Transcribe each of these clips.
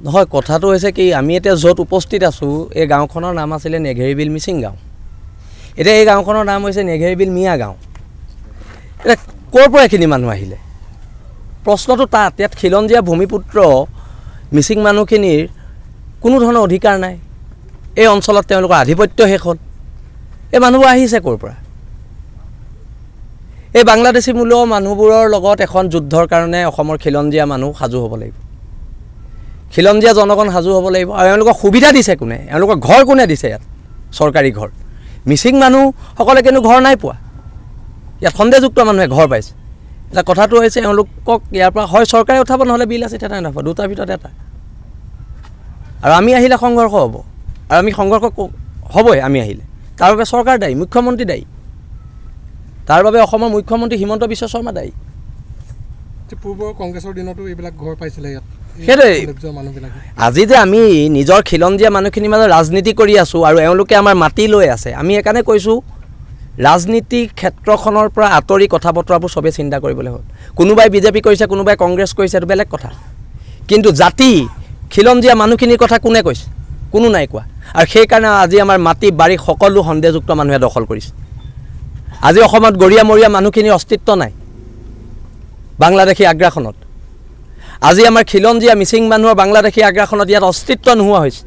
নহয় কথাটো হৈছে কি আমি এতিয়া য'ত উপস্থিত আছোঁ এই গাঁওখনৰ নাম আছিলে নেঘেৰিবিল মিচিং গাঁও এতিয়া এই গাঁওখনৰ নাম হৈছে নেঘেৰিবিল মিয়া গাঁও এতিয়া ক'ৰ পৰা এইখিনি মানুহ আহিলে প্ৰশ্নটো তাত ইয়াত খিলঞ্জীয়া ভূমিপুত্ৰ মিচিং মানুহখিনিৰ কোনো ধৰণৰ অধিকাৰ নাই এই অঞ্চলত তেওঁলোকৰ আধিপত্য শেষ হ'ল এই মানুহবোৰ আহিছে ক'ৰ পৰা এই বাংলাদেশী মূলৰ মানুহবোৰৰ লগত এখন যুদ্ধৰ কাৰণে অসমৰ খিলঞ্জীয়া মানুহ সাজু হ'ব লাগিব খিলঞ্জীয়া জনগণ সাজু হ'ব লাগিব আৰু এওঁলোকক সুবিধা দিছে কোনে এওঁলোকৰ ঘৰ কোনে দিছে ইয়াত চৰকাৰী ঘৰ মিচিং মানুহসকলে কিন্তু ঘৰ নাই পোৱা ইয়াত সন্দেহযুক্ত মানুহে ঘৰ পাইছে এটা কথাটো হৈছে এওঁলোকক ইয়াৰ পৰা হয় চৰকাৰে উঠাব নহ'লে বিল আছে তেনে নাপাব দুটাৰ ভিতৰত এটা আৰু আমি আহিলে সংঘৰ্ষ হ'ব আৰু আমি সংঘৰ্ষ হ'বই আমি আহিলে তাৰ বাবে চৰকাৰ দায়ী মুখ্যমন্ত্ৰী দায়ী তাৰ বাবে অসমৰ মুখ্যমন্ত্ৰী হিমন্ত বিশ্ব শৰ্মা দায়ী পূৰ্বৰ কংগ্ৰেছৰ দিনতো এইবিলাক ঘৰ পাইছিলে ইয়াত সেইটোৱে আজি যে আমি নিজৰ খিলঞ্জীয়া মানুহখিনিৰ মাজত ৰাজনীতি কৰি আছোঁ আৰু এওঁলোকে আমাৰ মাটি লৈ আছে আমি সেইকাৰণে কৈছোঁ ৰাজনীতি ক্ষেত্ৰখনৰ পৰা আঁতৰি কথা বতৰাবোৰ চবেই চিন্তা কৰিবলৈ হ'ল কোনোবাই বিজেপি কৰিছে কোনোবাই কংগ্ৰেছ কৰিছে এইটো বেলেগ কথা কিন্তু জাতি খিলঞ্জীয়া মানুহখিনিৰ কথা কোনে কৈছে কোনো নাই কোৱা আৰু সেইকাৰণে আজি আমাৰ মাটি বাৰী সকলো সন্দেহযুক্ত মানুহে দখল কৰিছে আজি অসমত গৰীয়া মৰীয়া মানুহখিনিৰ অস্তিত্ব নাই বাংলাদেশী আগ্ৰাসনত আজি আমাৰ খিলঞ্জীয়া মিচিং মানুহৰ বাংলাদেশী আগ্ৰাসনত ইয়াত অস্তিত্ব নোহোৱা হৈছে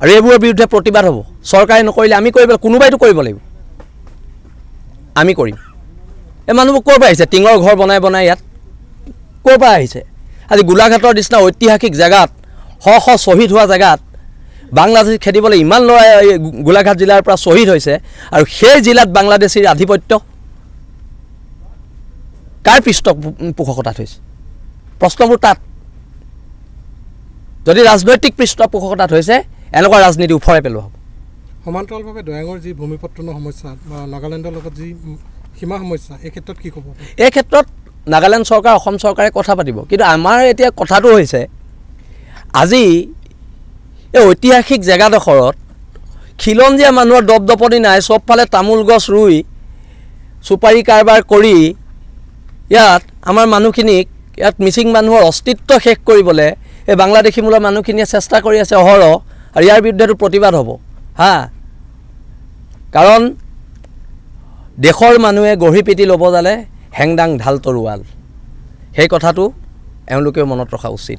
আৰু এইবোৰৰ বিৰুদ্ধে প্ৰতিবাদ হ'ব চৰকাৰে নকৰিলে আমি কৰিব কোনোবাইতো কৰিব লাগিব আমি কৰিম এই মানুহবোৰ ক'ৰ পৰা আহিছে টিঙৰ ঘৰ বনাই বনাই ইয়াত ক'ৰ পৰা আহিছে আজি গোলাঘাটৰ নিচিনা ঐতিহাসিক জেগাত শ শ শ্বহীদ হোৱা জেগাত বাংলাদেশী খেদিবলৈ ইমান ল'ৰা গোলাঘাট জিলাৰ পৰা শ্বহীদ হৈছে আৰু সেই জিলাত বাংলাদেশীৰ আধিপত্য কাৰ পৃষ্ঠপোষকতাত হৈছে প্ৰশ্নবোৰ তাত যদি ৰাজনৈতিক পৃষ্ঠপোষকতাত হৈছে এনেকুৱা ৰাজনীতি উফৰাই পেলোৱা হ'ব সমান্তৰালভাৱে দৈয়াঙৰ যি ভূমিপত্ৰণৰ সমস্যা বা নাগালেণ্ডৰ লগত যি সীমা সমস্যা এই ক্ষেত্ৰত কি ক'ব এই ক্ষেত্ৰত নাগালেণ্ড চৰকাৰ অসম চৰকাৰে কথা পাতিব কিন্তু আমাৰ এতিয়া কথাটো হৈছে আজি এই ঐতিহাসিক জেগাডোখৰত খিলঞ্জীয়া মানুহৰ দপদপনি নাই চবফালে তামোল গছ ৰুই চুপাৰী কাৰবাৰ কৰি ইয়াত আমাৰ মানুহখিনিক ইয়াত মিচিং মানুহৰ অস্তিত্ব শেষ কৰিবলৈ এই বাংলাদেশী মূলৰ মানুহখিনিয়ে চেষ্টা কৰি আছে অহৰহ আৰু ইয়াৰ বিৰুদ্ধেতো প্ৰতিবাদ হ'ব হা কাৰণ দেশৰ মানুহে গঢ়ি পিটি ল'ব জালে হেংদাং ঢাল তৰোৱাল সেই কথাটো এওঁলোকেও মনত ৰখা উচিত